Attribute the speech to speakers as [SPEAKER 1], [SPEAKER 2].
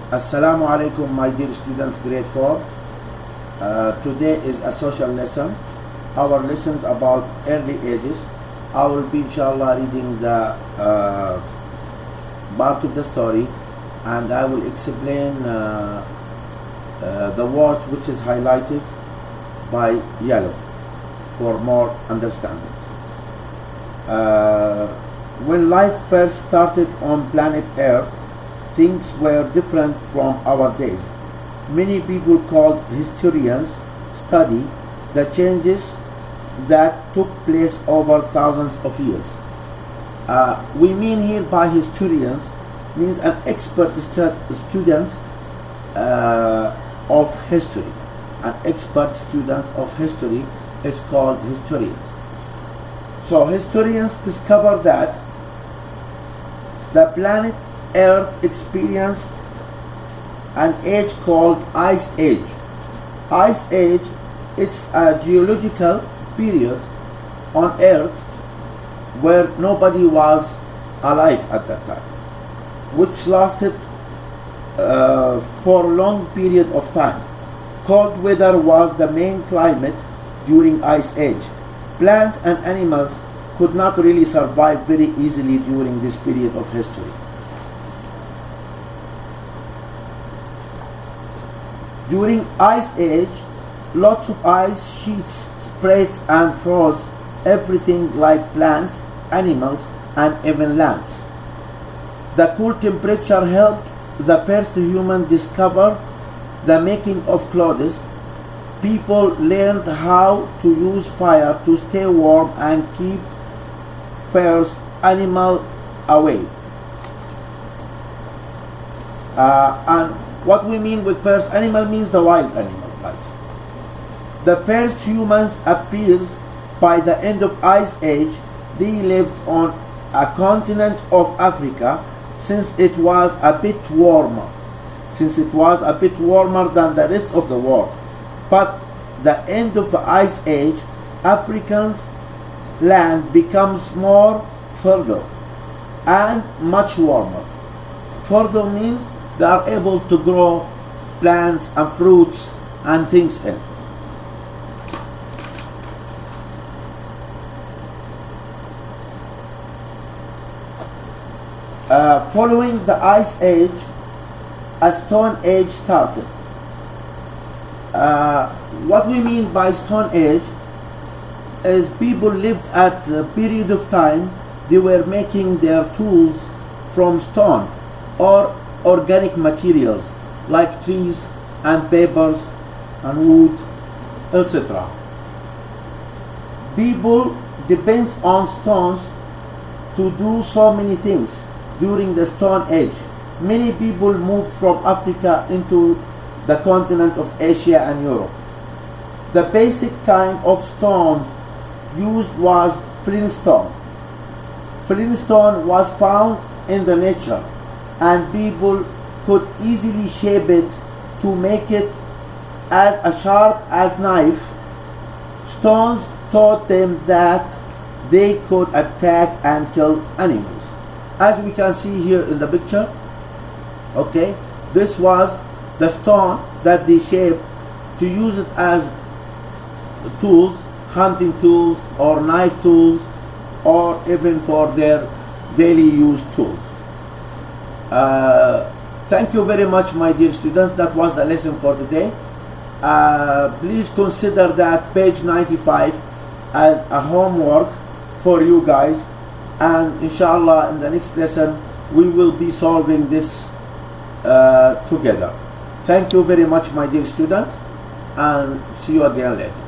[SPEAKER 1] Assalamu alaikum, my dear students, grade 4. Today is a social lesson. Our lessons about early ages. I will be inshallah reading the part of the story, and I will explain the words which is highlighted by yellow for more understanding. When life first started on planet Earth, things were different from our days. Many people called historians study the changes that took place over thousands of years. We mean here by historians means an expert student of history. An expert students of history is called historians. So historians discovered that the planet Earth experienced an age called Ice Age. Ice Age, it's a geological period on Earth where nobody was alive at that time, which lasted for a long period of time. Cold weather was the main climate during Ice Age. Plants and animals could not really survive very easily during this period of history. During Ice Age, lots of ice sheets spread and froze everything like plants, animals, and even lands. The cool temperature helped the first human discover the making of clothes. People learned how to use fire to stay warm and keep fierce animals away. And what we mean with first animal means the wild animal, guys. The first humans appears by the end of Ice Age. They lived on a continent of Africa since it was a bit warmer. Than the rest of the world. But the end of the Ice Age, Africa's land becomes more fertile and much warmer. Fertile means they are able to grow plants and fruits and things in it. Following the Ice Age, a Stone Age started. What we mean by Stone Age is people lived at a period of time they were making their tools from stone or organic materials like trees and papers and wood, etc. People depends on stones to do so many things during the Stone Age. Many people moved from Africa into the continent of Asia and Europe. The basic kind of stone used was flintstone. Flintstone was found in the nature, and people could easily shape it to make it as sharp as knife. Stones taught them that they could attack and kill animals. As we can see here in the picture, okay, this was the stone that they shaped to use it as tools, hunting tools or knife tools, or even for their daily use tools. Thank you very much, my dear students. That was the lesson for today. Please consider that page 95 as a homework for you guys, and inshallah in the next lesson we will be solving this together. Thank you very much, my dear students, and see you again later.